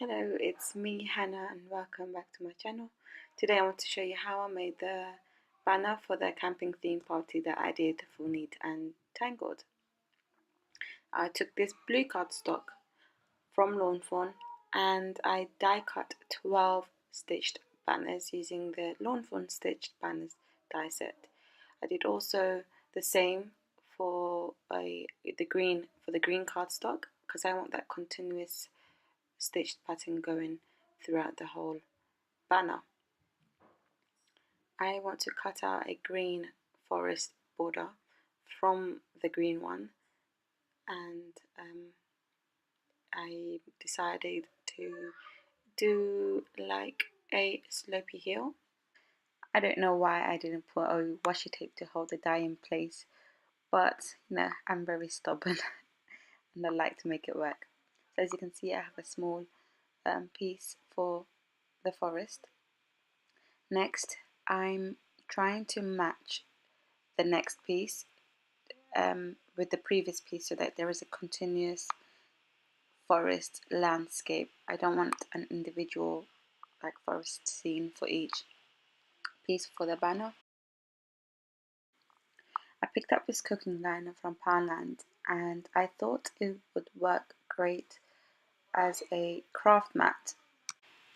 Hello, it's me Hannah and welcome back to my channel. Today I want to show you how I made the banner for the camping theme party that I did for Neat and Tangled. I took this blue cardstock from Lawn Fawn and I die cut 12 stitched banners using the Lawn Fawn stitched banners die set. I did also the same for the green cardstock because I want that continuous stitched pattern going throughout the whole banner. I want to cut out a green forest border from the green one, and I decided to do like a slopey hill. I don't know why I didn't put a washi tape to hold the die in place, but I'm very stubborn and I like to make it work. So as you can see, I have a small piece for the forest. Next, I'm trying to match the next piece with the previous piece so that there is a continuous forest landscape. I don't want an individual like forest scene for each piece for the banner. I picked up this cooking liner from Poundland and I thought it would work great as a craft mat.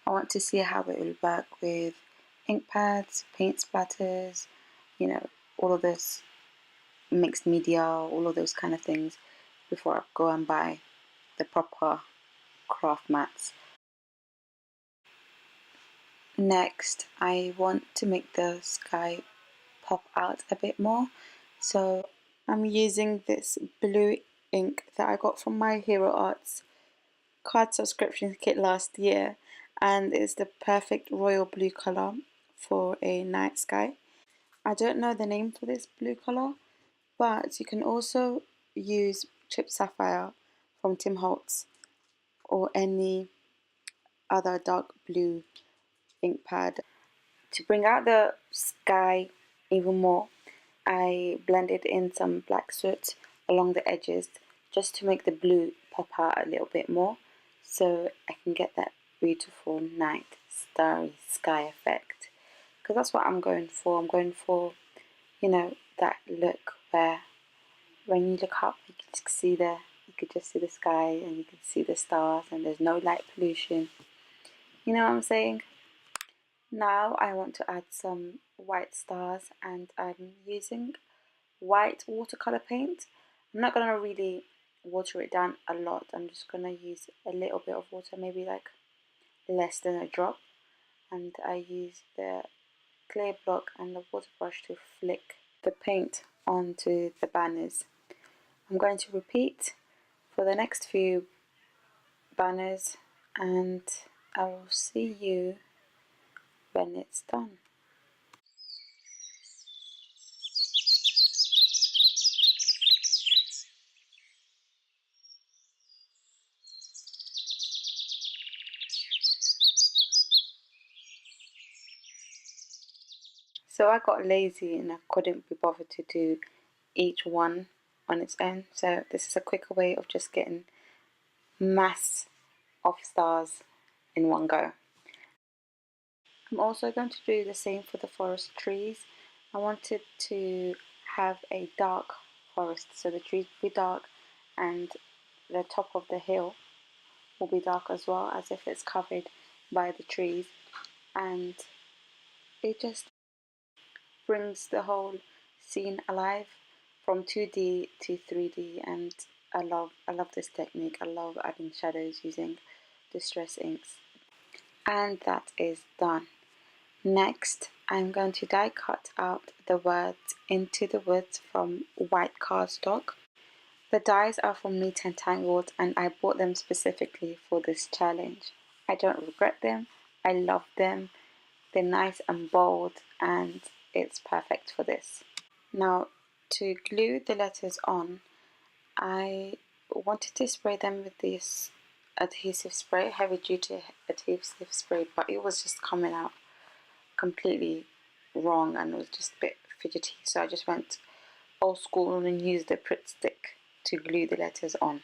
I want to see how it will work with ink pads, paint splatters, all of this mixed media, all of those kind of things before I go and buy the proper craft mats. Next, I want to make the sky pop out a bit more, so I'm using this blue ink that I got from My Hero Arts card subscription kit last year, and it's the perfect royal blue color for a night sky. I don't know the name for this blue color, but you can also use chipped sapphire from Holtz or any other dark blue ink pad. To bring out the sky even more, I blended in some black soot along the edges just to make the blue pop out a little bit more, so I can get that beautiful night starry sky effect, because that's what I'm going for. I'm going for that look where when you look up you could just see the sky and you can see the stars and there's no light pollution. You know what I'm saying? Now I want to add some white stars and I'm using white watercolor paint. I'm not going to really water it down a lot. I'm just going to use a little bit of water, maybe like less than a drop, and I use the clay block and the water brush to flick the paint onto the banners. I'm going to repeat for the next few banners and I will see you when it's done. So I got lazy and I couldn't be bothered to do each one on its own, so this is a quicker way of just getting mass of stars in one go. I'm also going to do the same for the forest trees. I wanted to have a dark forest, so the trees will be dark and the top of the hill will be dark as well, as if it's covered by the trees, and it just brings the whole scene alive from 2D to 3D, and I love this technique. I love adding shadows using distress inks. And that is done. Next, I'm going to die cut out the words Into the Woods from white cardstock. The dies are from Neat and Tangled and I bought them specifically for this challenge. I don't regret them. I love them. They're nice and bold and it's perfect for this. Now, to glue the letters on, I wanted to spray them with this adhesive spray, heavy duty adhesive spray, but it was just coming out completely wrong and it was just a bit fidgety, so I just went old school and used the Pritt stick to glue the letters on.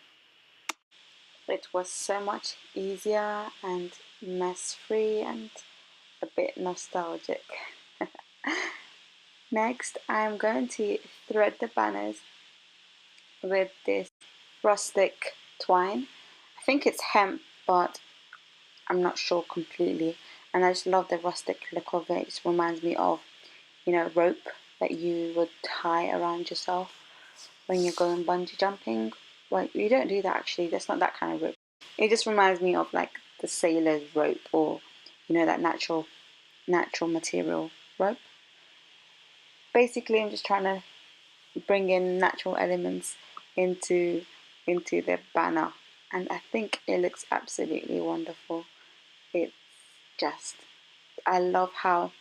It was so much easier and mess-free and a bit nostalgic. Next, I'm going to thread the banners with this rustic twine. I think it's hemp, but I'm not sure completely. And I just love the rustic look of it. It just reminds me of, rope that you would tie around yourself when you're going bungee jumping. Well, you don't do that actually. That's not that kind of rope. It just reminds me of like the sailor's rope, or that natural material rope. Basically, I'm just trying to bring in natural elements into the banner, and I think it looks absolutely wonderful. It's just, I love how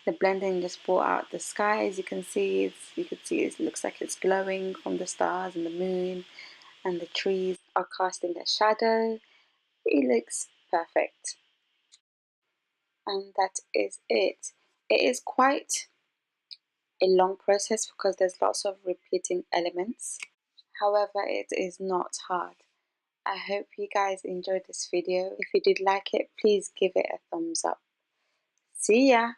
the blending just brought out the sky. As you can see, it looks like it's glowing from the stars and the moon, and the trees are casting a shadow. It looks perfect, and that is it. It is quite a long process because there's lots of repeating elements. However, it is not hard. I hope you guys enjoyed this video. If you did like it, please give it a thumbs up. See ya!